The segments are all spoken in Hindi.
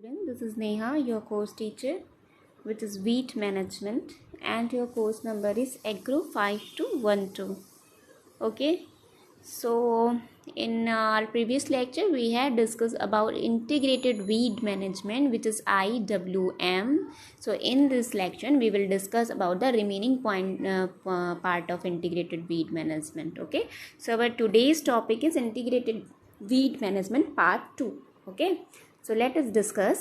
Student, this is Neha, your course teacher, which is wheat management, and your course number is Agro 5212. Okay, so in our previous lecture, we had discussed about integrated weed management, which is IWM. So in this lecture, we will discuss about the remaining part of integrated weed management. Okay, so our today's topic is integrated weed management part 2. Okay, so let us discuss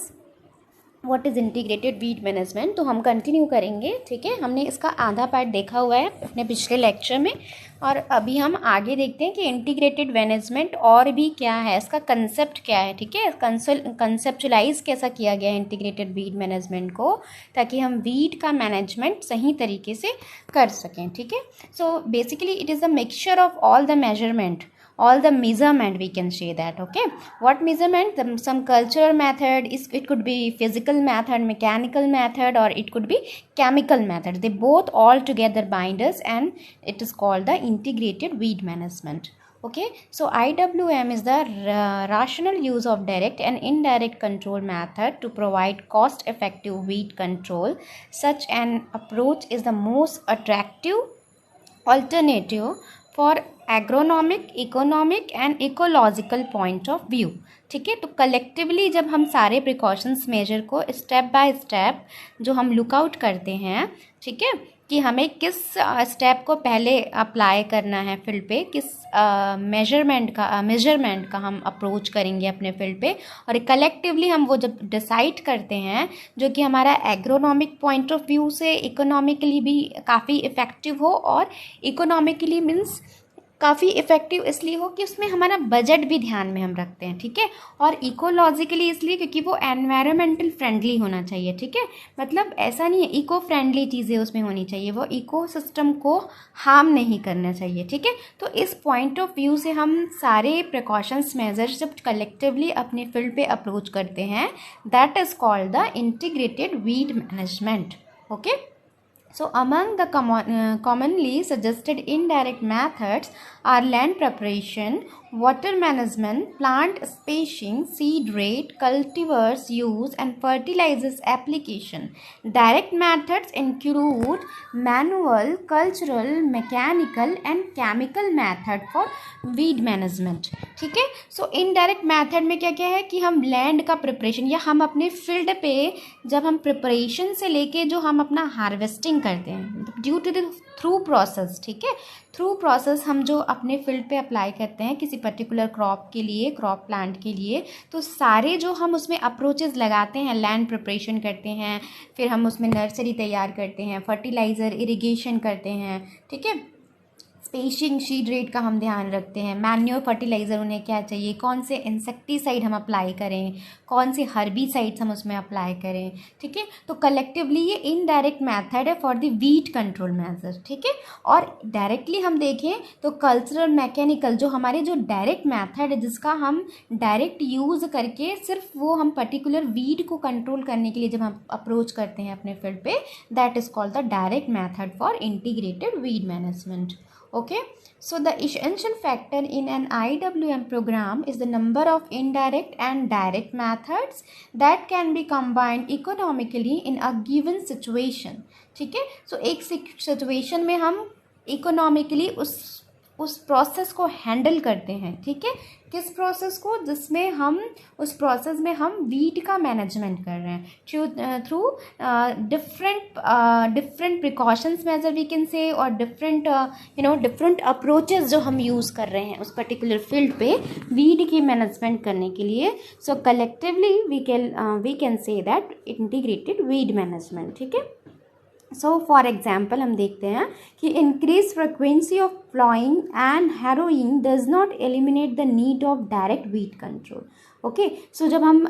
what is integrated weed management. तो हम कंटिन्यू करेंगे, ठीक है। हमने इसका आधा पार्ट देखा हुआ है अपने पिछले लेक्चर में, और अभी हम आगे देखते हैं कि इंटीग्रेटेड मैनेजमेंट और भी क्या है, इसका कंसेप्ट क्या है, ठीक है। कंसेप्चुलाइज कैसा किया गया है इंटीग्रेटेड वीड मैनेजमेंट को, ताकि हम वीड का मैनेजमेंट सही तरीके से कर सकें, ठीक है। So basically it is the mixture of all the measurement, all the measurement, we can say that. Okay, what measurement? Some cultural method is, it could be physical method, mechanical method, or it could be chemical method. They both all together bind us, and it is called the integrated weed management. Okay, so IWM is the rational use of direct and indirect control method to provide cost effective weed control. Such an approach is the most attractive alternative for agronomic, economic and ecological point of view, ठीक है। तो कलेक्टिवली जब हम सारे प्रिकॉशंस मेजर को स्टेप बाय स्टेप जो हम लुकआउट करते हैं, ठीक है, कि हमें किस स्टेप को पहले अप्लाई करना है फील्ड पे, किस मेजरमेंट का हम अप्रोच करेंगे अपने फील्ड पे, और कलेक्टिवली हम वो जब डिसाइड करते हैं जो कि हमारा एग्रोनॉमिक पॉइंट ऑफ व्यू से इकोनॉमिकली भी काफ़ी इफ़ेक्टिव हो, और इकोनॉमिकली मीन्स काफ़ी इफ़ेक्टिव इसलिए हो कि उसमें हमारा बजट भी ध्यान में हम रखते हैं, ठीक है, और इकोलॉजिकली इसलिए क्योंकि वो एनवायरमेंटल फ्रेंडली होना चाहिए, ठीक है। मतलब ऐसा नहीं है, इको फ्रेंडली चीज़ें उसमें होनी चाहिए, वो इको सिस्टम को हार्म नहीं करना चाहिए, ठीक है। तो इस पॉइंट ऑफ व्यू से हम सारे प्रिकॉशंस मेजर्स जब कलेक्टिवली अपने फील्ड पे अप्रोच करते हैं, that is called the integrated weed management. Okay, so among the commonly suggested indirect methods are land preparation, water management, plant spacing, seed rate, cultivars use, and fertilizers application. Direct methods include manual, cultural, mechanical, and chemical method for weed management, ठीक है। सो इनडायरेक्ट मेथड में क्या क्या है कि हम लैंड का प्रिपरेशन, या हम अपने फील्ड पे जब हम प्रिपरेशन से लेके जो हम अपना हार्वेस्टिंग करते हैं due to the through process, ठीक है, थ्रू प्रोसेस हम जो अपने फील्ड पे अप्लाई करते हैं किसी पर्टिकुलर क्रॉप के लिए, क्रॉप प्लांट के लिए, तो सारे जो हम उसमें अप्रोचेस लगाते हैं, लैंड प्रिपरेशन करते हैं, फिर हम उसमें नर्सरी तैयार करते हैं, फर्टिलाइज़र, इरिगेशन करते हैं, ठीक है, स्पेसिंग, सीड रेट का हम ध्यान रखते हैं, मैन्योर फर्टिलाइज़र उन्हें क्या चाहिए, कौन से इंसेक्टिसाइड हम अप्लाई करें, कौन से हर्बिसाइड्स हम उसमें अप्लाई करें, ठीक है। तो कलेक्टिवली ये इनडायरेक्ट मेथड है for the weed control measure, ठीक है। और डायरेक्टली हम देखें तो कल्चरल, मैकेनिकल, जो हमारे जो डायरेक्ट मेथड है जिसका हम डायरेक्ट यूज़ करके सिर्फ वो हम पर्टिकुलर वीड को कंट्रोल करने के लिए जब हम अप्रोच करते हैं अपने फील्ड पे, that is called the direct method for integrated weed management. Okay, so the essential factor in an IWM program is the number of indirect and direct methods that can be combined economically in a given situation, ठीक है। so एक सिचुएशन में हम इकोनॉमिकली उस प्रोसेस को हैंडल करते हैं, ठीक है। किस प्रोसेस को? जिसमें हम उस प्रोसेस में हम वीड का मैनेजमेंट कर रहे हैं through different precautions major we can say, और डिफरेंट अप्रोचेस जो हम यूज़ कर रहे हैं उस पर्टिकुलर फील्ड पे वीड की मैनेजमेंट करने के लिए। So collectively we can say that integrated weed management, ठीक है। सो फॉर एग्जाम्पल हम देखते हैं कि increase frequency of ploughing and harrowing does not eliminate the need of direct weed control. Okay, so जब हम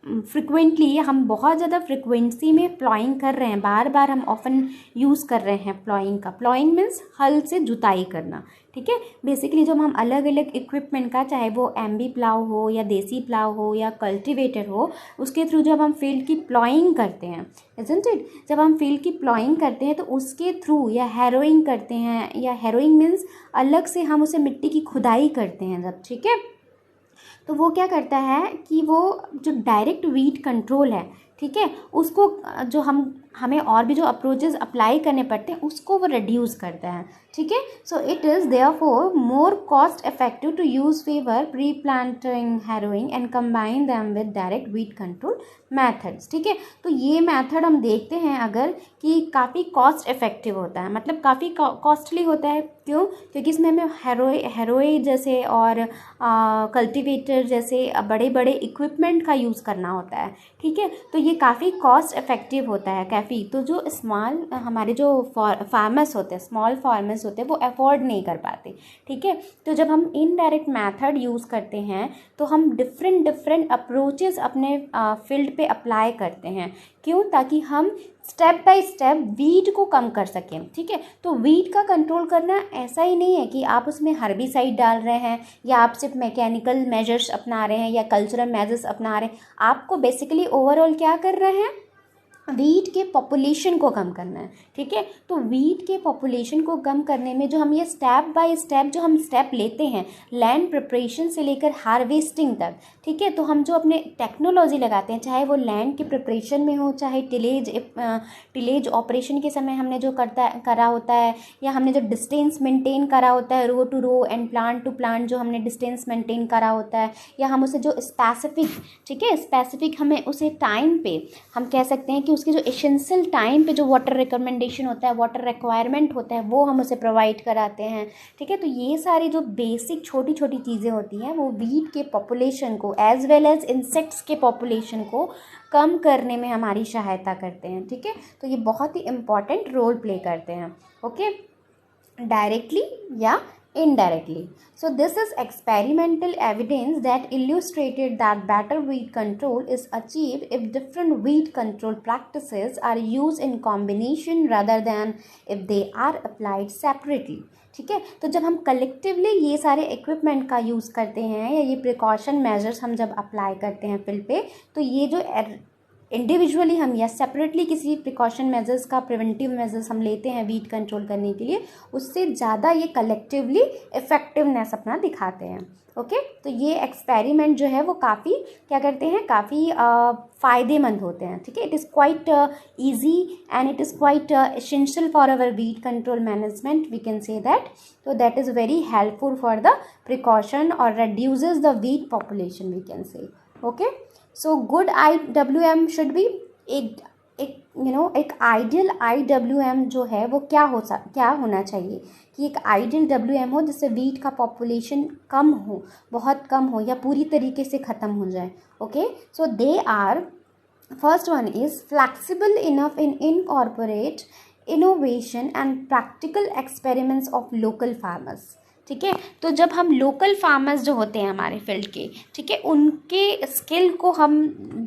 फ्रिक्वेंटली, हम बहुत ज़्यादा फ्रिक्वेंसी में प्लॉइंग कर रहे हैं, बार बार हम ऑफन यूज़ कर रहे हैं प्लॉइंग का। प्लॉइंग मीन्स हल से जुताई करना, ठीक है। बेसिकली जब हम अलग अलग इक्विपमेंट का, चाहे वो एमबी प्लाव हो या देसी प्लाव हो या कल्टीवेटर हो, उसके थ्रू जब हम फील्ड की प्लॉइंग करते हैं, इजंट इट, जब हम फील्ड की प्लॉइंग करते हैं तो उसके थ्रू, या हैरोइंग करते हैं, या हैरोइंग मीन्स अलग से हम उसे मिट्टी की खुदाई करते हैं जब, ठीक है। तो वो क्या करता है कि वो जो डायरेक्ट वीट कंट्रोल है, ठीक है, उसको जो हमें और भी जो अप्रोचेस अप्लाई करने पड़ते हैं उसको वो रिड्यूस करता है, ठीक है। So it is therefore more cost effective to use favour pre planting harrowing and combine them with direct weed control methods, ठीक है। तो ये मेथड हम देखते हैं अगर कि काफ़ी कॉस्ट इफेक्टिव होता है, मतलब काफ़ी कॉस्टली होता है। क्यों? क्योंकि इसमें हमें हेरोए जैसे और कल्टीवेटर जैसे बड़े बड़े इक्विपमेंट का यूज़ करना होता है, ठीक है। तो ये काफ़ी कॉस्ट इफेक्टिव होता है काफ़ी। तो जो स्मॉल हमारे जो फार्मर्स होते हैं, स्मॉल फार्मर्स होते हैं, वो अफोर्ड नहीं कर पाते, ठीक है। तो जब हम इनडायरेक्ट मेथड यूज़ करते हैं तो हम डिफरेंट अप्रोचेस अपने फील्ड पे अप्लाई करते हैं। क्यों? ताकि हम स्टेप बाय स्टेप वीड को कम कर सकें, ठीक है। तो वीड का कंट्रोल करना ऐसा ही नहीं है कि आप उसमें हर्बिसाइड डाल रहे हैं या आप सिर्फ मैकेनिकल मेजर्स अपना रहे हैं या कल्चरल मेजर्स अपना रहे हैं। आपको बेसिकली ओवरऑल क्या कर रहे हैं? वीट के पॉपुलेशन को कम करना है, ठीक है। तो वीट के पॉपुलेशन को कम करने में जो हम ये स्टेप बाय स्टेप जो हम स्टेप लेते हैं, लैंड प्रिपरेशन से लेकर हार्वेस्टिंग तक, ठीक है। तो हम जो अपने टेक्नोलॉजी लगाते हैं, चाहे वो लैंड के प्रिपरेशन में हो, चाहे टिलेज ऑपरेशन के समय हमने जो करा होता है, या हमने जो डिस्टेंस मेंटेन करा होता है, row to row and plant to plant जो हमने डिस्टेंस मेंटेन करा होता है, या हम उसे जो स्पेसिफिक, ठीक है, स्पेसिफिक हमें उसे टाइम पे हम कह सकते हैं कि उसके जो एसेंशियल टाइम पे जो वाटर रिकमेंडेशन होता है, वाटर रिक्वायरमेंट होता है, वो हम उसे प्रोवाइड कराते हैं, ठीक है। तो ये सारी जो बेसिक छोटी छोटी चीज़ें होती हैं वो वीट के पॉपुलेशन को एज वेल एज इंसेक्ट्स के पॉपुलेशन को कम करने में हमारी सहायता करते हैं, ठीक है। तो ये बहुत ही इम्पॉर्टेंट रोल प्ले करते हैं, ओके, डायरेक्टली या indirectly. So this is experimental evidence that illustrated that better weed control is achieved if different weed control practices are used in combination rather than if they are applied separately, ठीक है। तो जब हम कलेक्टिवली ये सारे इक्विपमेंट का यूज़ करते हैं या ये प्रिकॉशन मेजर्स हम जब अप्लाई करते हैं फील्ड पे, तो ये जो इंडिविजुअली हम या सेपरेटली किसी प्रिकॉशन मेजर्स का प्रिवेंटिव मेजर्स हम लेते हैं वीट कंट्रोल करने के लिए, उससे ज़्यादा ये कलेक्टिवली इफ़ेक्टिवनेस अपना दिखाते हैं, ओके। तो ये एक्सपेरिमेंट जो है वो काफ़ी क्या करते हैं, काफ़ी फ़ायदेमंद होते हैं, ठीक है। It is quite easy and it is quite essential for our weed control management, we can say that. तो that is very helpful for the precaution और reduces the weed population, we can say, okay. So good IWM should be एक एक आइडियल IWM जो है वो क्या होना चाहिए कि एक आइडियल WM हो जिससे वीट का पॉपुलेशन कम हो, बहुत कम हो या पूरी तरीके से ख़त्म हो जाए, okay. So they are, first one is flexible enough in incorporate innovation and practical experiments of local farmers, ठीक है। तो जब हम लोकल फार्मर्स जो होते हैं हमारे फील्ड के, ठीक है, उनके स्किल को हम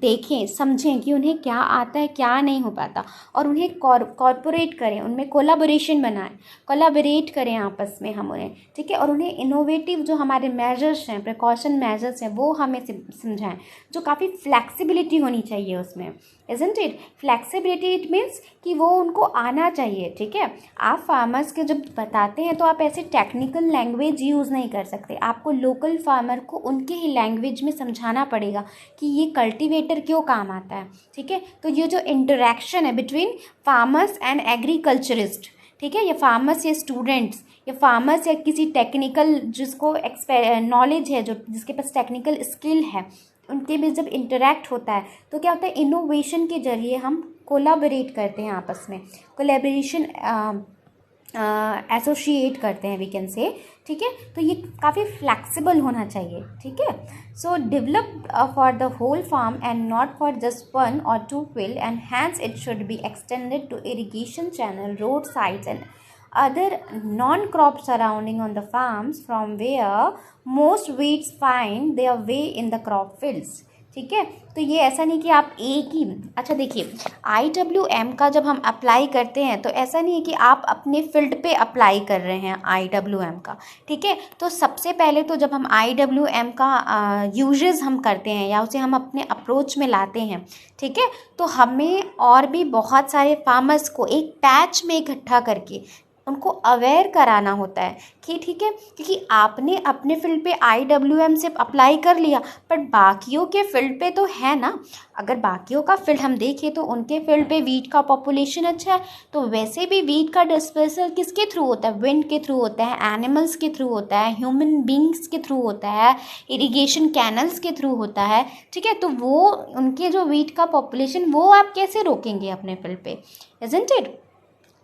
देखें, समझें कि उन्हें क्या आता है, क्या नहीं हो पाता, और उन्हें कॉर्पोरेट करें, उनमें कोलाबोरेशन बनाएं, कोलाबोरेट करें आपस में हम उन्हें, ठीक है। और उन्हें इनोवेटिव जो हमारे मेजर्स हैं, प्रिकॉशन मेजर्स हैं, वो हमें समझाएं, जो काफ़ी फ्लैक्सिबिलिटी होनी चाहिए उसमें, isn't it. Flexibility it means कि वो उनको आना चाहिए, ठीक है। आप फार्मर्स के जब बताते हैं तो आप ऐसे टेक्निकल लैंग्वेज यूज़ नहीं कर सकते, आपको लोकल फार्मर को उनके ही लैंग्वेज में समझाना पड़ेगा कि ये कल्टीवेटर क्यों काम आता है, ठीक है। तो ये जो इंटरेक्शन है बिटवीन फार्मर्स एंड एग्रीकल्चरिस्ट, ठीक है, या फार्मर्स या स्टूडेंट्स या फार्मर्स या किसी टेक्निकल जिसको नॉलेज है, जो जिसके पास टेक्निकल स्किल है, उनके बीच जब इंटरेक्ट होता है तो क्या होता है, इनोवेशन के जरिए हम कोलाबोरेट करते हैं आपस में, कोलैबोरेशन एसोसिएट करते हैं, वी कैन से, ठीक है। तो ये काफ़ी फ्लैक्सिबल होना चाहिए, ठीक है। So develop for the whole farm and not for just 1 or 2 field, and hence it should be extended to irrigation channel, road sides and other non-crop surrounding on the farms from where most weeds find their way in the crop fields, ठीक है। तो ये ऐसा नहीं कि आप एक ही, अच्छा देखिए, IWM का जब हम अप्लाई करते हैं तो ऐसा नहीं है कि आप अपने फील्ड पे अप्लाई कर रहे हैं IWM का, ठीक है। तो सबसे पहले तो जब हम IWM का यूजेस हम करते हैं या उसे हम अपने अप्रोच में लाते हैं, ठीक है, तो हमें और भी बहुत सारे फार्मर्स को एक पैच में इकट्ठा करके उनको अवेयर कराना होता है कि ठीक है, क्योंकि आपने अपने फील्ड पे IWM से अप्लाई कर लिया, बट बाकियों के फील्ड पे तो है ना। अगर बाकियों का फील्ड हम देखें तो उनके फील्ड पे वीट का पॉपुलेशन अच्छा है, तो वैसे भी वीट का डिस्पर्सल किसके थ्रू होता है, विंड के थ्रू होता है, एनिमल्स के थ्रू होता है, ह्यूमन बींग्स के थ्रू होता है, इरिगेशन कैनल्स के थ्रू होता है। ठीक है, तो वो उनके जो वीट का पॉपुलेशन वो आप कैसे रोकेंगे अपने फील्ड पे, इजंट इट।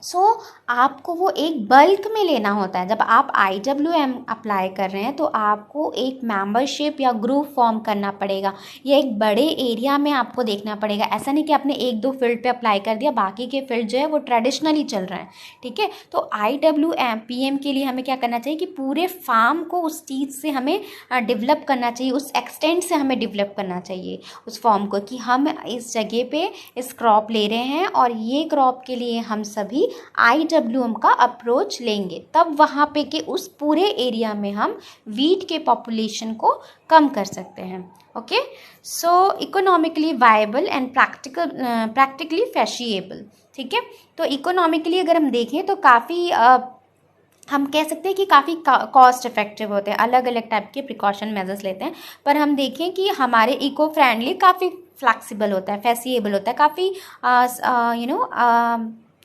सो आपको वो एक बल्क में लेना होता है। जब आप IWM अप्लाई कर रहे हैं तो आपको एक मेंबरशिप या ग्रुप फॉर्म करना पड़ेगा, या एक बड़े एरिया में आपको देखना पड़ेगा। ऐसा नहीं कि आपने एक दो फील्ड पे अप्लाई कर दिया, बाकी के फील्ड जो है वो ट्रेडिशनली चल रहे हैं। ठीक है, तो IWM PM के लिए हमें क्या करना चाहिए कि पूरे फार्म को उस चीज़ से हमें डेवलप करना चाहिए, उस एक्सटेंट से हमें डेवलप करना चाहिए उस फॉर्म को, कि हम इस जगह पे इस क्रॉप ले रहे हैं और ये क्रॉप के लिए हम सभी IWM का अप्रोच लेंगे, तब वहाँ पे के उस पूरे एरिया में हम वीट के पॉपुलेशन को कम कर सकते हैं। Okay, so economically viable and practically feasible. ठीक है, तो इकोनॉमिकली अगर हम देखें तो काफ़ी हम कह सकते हैं कि काफ़ी कॉस्ट इफेक्टिव होते हैं, अलग अलग टाइप के प्रिकॉशन मेजर्स लेते हैं। पर हम देखें कि हमारे इको फ्रेंडली काफ़ी फ्लैक्सिबल होता है, फैसिएबल होता है, काफ़ी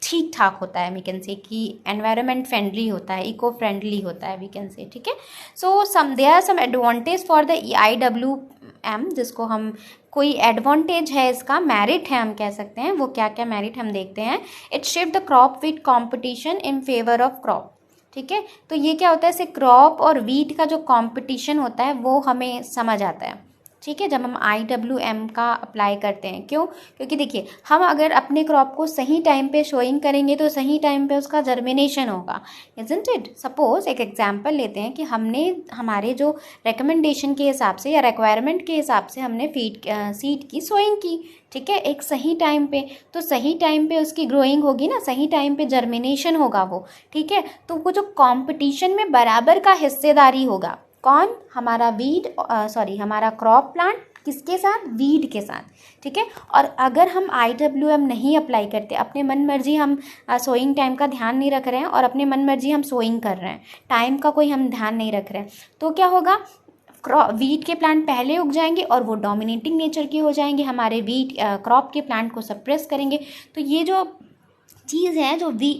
ठीक ठाक होता है। वी कैन से कि एनवायरनमेंट फ्रेंडली होता है, इको फ्रेंडली होता है, वी कैन से। ठीक है, so there are some advantage for the IWM, जिसको हम कोई एडवांटेज है, इसका मेरिट है हम कह सकते हैं। वो क्या क्या मेरिट हम देखते हैं। It shift the crop with competition in favour of crop. ठीक है, तो ये क्या होता है, इससे क्रॉप और वीट का जो कंपटीशन होता है वो हमें समझ आता है। ठीक है, जब हम IWM का अप्लाई करते हैं, क्यों, क्योंकि देखिए हम अगर अपने क्रॉप को सही टाइम पे शोइंग करेंगे तो सही टाइम पे उसका जर्मिनेशन होगा, इजंट इट। सपोज एक एग्जांपल लेते हैं कि हमने हमारे जो रिकमेंडेशन के हिसाब से या रिक्वायरमेंट के हिसाब से हमने सीड की सोइंग की, ठीक है, एक सही टाइम पे, तो सही टाइम पे उसकी ग्रोइंग होगी ना, सही टाइम पे जर्मिनेशन होगा वो। ठीक है, तो वो जो कंपटीशन में बराबर का हिस्सेदारी होगा, कौन, हमारा हमारा क्रॉप प्लांट किसके साथ, वीड के साथ। ठीक है, और अगर हम IWM नहीं अप्लाई करते, अपने मन मर्जी हम सोइंग टाइम का ध्यान नहीं रख रहे हैं और अपने मन मर्जी हम सोइंग कर रहे हैं, टाइम का कोई हम ध्यान नहीं रख रहे हैं, तो क्या होगा, वीट के प्लांट पहले उग जाएंगे और वो डोमिनेटिंग नेचर के हो जाएंगे, हमारे वीट क्रॉप के प्लांट को सप्रेस करेंगे। तो ये जो चीज़ है,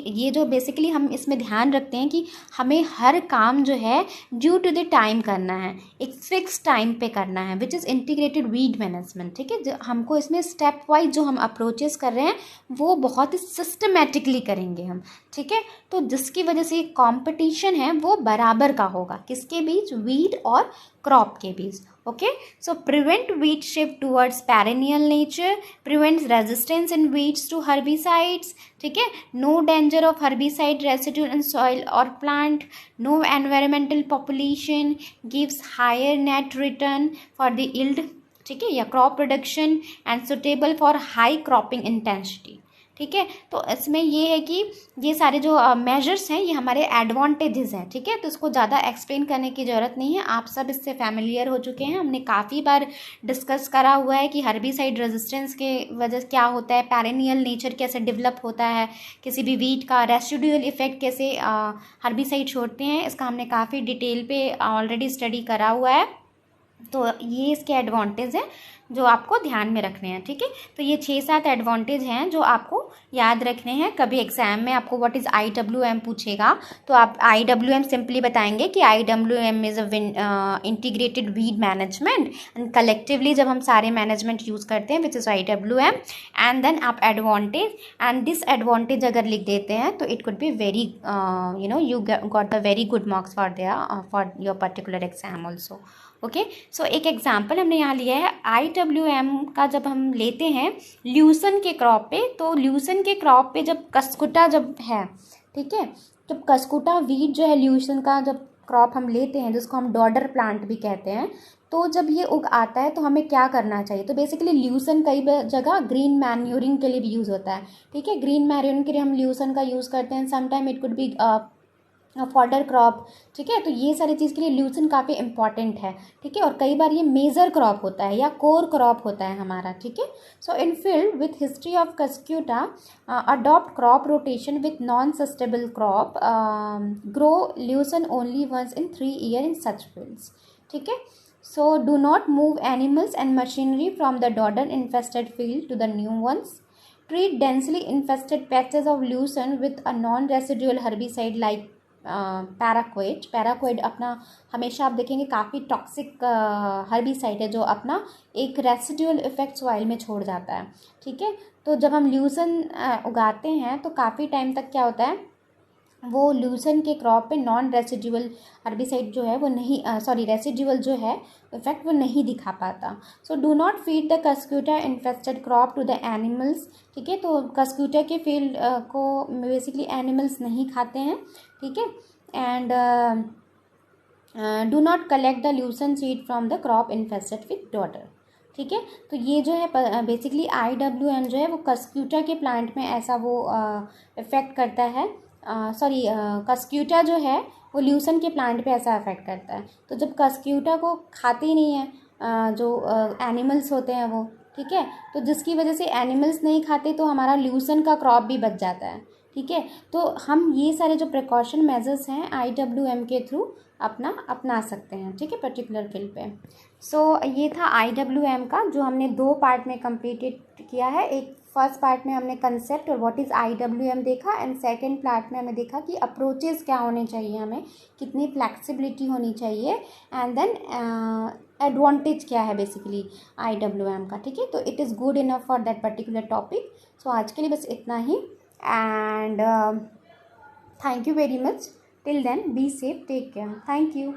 ये जो बेसिकली हम इसमें ध्यान रखते हैं कि हमें हर काम जो है ड्यू टू द टाइम करना है, एक फिक्स टाइम पे करना है, which is integrated weed management. ठीक है, हमको इसमें स्टेप वाइज जो हम अप्रोचेस कर रहे हैं वो बहुत ही सिस्टमेटिकली करेंगे हम। ठीक है, तो जिसकी वजह से कंपटीशन है वो बराबर का होगा, किसके बीच, वीट और क्रॉप के बीच। Okay, so prevent weed shift towards perennial nature, prevents resistance in weeds to herbicides. ठीक है, no danger of herbicide residue in soil और plant, no environmental population, gives higher net return for the yield. ठीक है, या crop production and suitable for high cropping intensity. ठीक है, तो इसमें ये है कि ये सारे जो मेजर्स हैं ये हमारे एडवांटेजेस हैं। ठीक है, तो इसको ज़्यादा एक्सप्लेन करने की ज़रूरत नहीं है, आप सब इससे फैमिलियर हो चुके हैं। हमने काफ़ी बार डिस्कस करा हुआ है कि हर्बिसाइड रेजिस्टेंस के वजह से क्या होता है, पेरेनियल नेचर कैसे डेवलप होता है, किसी भी वीट का रेसिडुअल इफेक्ट कैसे हर्बिसाइड छोड़ते हैं, इसका हमने काफ़ी डिटेल पे ऑलरेडी स्टडी करा हुआ है। तो ये इसके एडवांटेज हैं जो आपको ध्यान में रखने हैं। ठीक है, तो ये 6-7 एडवांटेज हैं जो आपको याद रखने हैं। कभी एग्जाम में आपको व्हाट इज़ IWM पूछेगा तो आप IWM सिंपली बताएंगे कि IWM is a integrated weed management, and collectively जब हम सारे मैनेजमेंट यूज़ करते हैं which is IWM, and then आप एडवांटेज एंड डिसएडवांटेज अगर लिख देते हैं तो it could be very you got the very good marks for your particular exam also. Okay, so एक एग्जाम्पल हमने यहाँ लिया है IWM का। जब हम लेते हैं ल्यूसन के क्रॉप पे, तो ल्यूसन के क्रॉप पे जब कस्कुटा जब है, ठीक है, जब कस्कुटा वीट जो है ल्यूसन का जब क्रॉप हम लेते हैं, जिसको हम डॉडर प्लांट भी कहते हैं, तो जब ये उग आता है तो हमें क्या करना चाहिए। तो बेसिकली ल्यूसन कई जगह ग्रीन मैन्यूरिंग के लिए भी यूज़ होता है। ठीक है, ग्रीन मैन्यूरिंग के लिए हम ल्यूसन का यूज़ करते हैं। Sometime it could B fodder crop, ठीक है। तो ये सारी चीज़ के लिए ल्यूसन काफ़ी इंपॉर्टेंट है, ठीक है। और कई बार ये मेजर क्रॉप होता है या कोर क्रॉप होता है हमारा, ठीक है। So in field with history of cuscuta adopt crop rotation with non susceptible crop grow lucerne only once in 3 year in such fields, ठीक है। So do not move animals and machinery from the dodder infested field to the new ones. Treat densely infested patches of lucerne with a non-residual herbicide like parakeet. Parakeet अपना हमेशा आप देखेंगे काफ़ी टॉक्सिक हर्बिसाइड है जो अपना एक रेसिडुअल इफेक्ट सॉइल में छोड़ जाता है, ठीक है। तो जब हम ल्यूसन उगाते हैं तो काफ़ी टाइम तक क्या होता है, वो ल्यूसन के क्रॉप पे नॉन रेसिडुअल हर्बिसाइड जो है वो नहीं, रेसिडुअल जो है इफेक्ट वो नहीं दिखा पाता. So do not feed the cuscuta infested crop to the animals, ठीक है. तो कस्क्यूटा के फील्ड को बेसिकली एनिमल्स नहीं खाते हैं, ठीक है. And do not collect the Luzon seed from the crop infested with daughter, ठीक है. तो ये जो है बेसिकली IWM जो है वो कस्क्यूटा के प्लांट में ऐसा वो इफ़ेक्ट करता है. कस्क्यूटा जो है वो ल्यूसन के प्लांट पे ऐसा इफेक्ट करता है. तो जब कस्क्यूटा को खाते ही नहीं है जो एनिमल्स होते हैं वो, ठीक है, तो जिसकी वजह से एनिमल्स नहीं खाते तो हमारा ल्यूसन का क्रॉप भी बच जाता है, ठीक है. तो हम ये सारे जो प्रिकॉशन मेजर्स हैं IWM के थ्रू अपना सकते हैं, ठीक है, पर्टिकुलर फील्ड पे. सो ये था IWM का जो हमने 2 पार्ट में कंप्लीटेड किया है. एक फर्स्ट पार्ट में हमने कंसेप्ट और व्हाट इज़ IWM देखा, एंड सेकंड पार्ट में हमें देखा कि अप्रोचेस क्या होने चाहिए, हमें कितनी फ्लेक्सिबिलिटी होनी चाहिए, एंड देन एडवांटेज क्या है बेसिकली IWM का, ठीक है. तो it is good enough for that particular topic. So आज के लिए बस इतना ही, and thank you very much. Till then be safe, take care, thank you.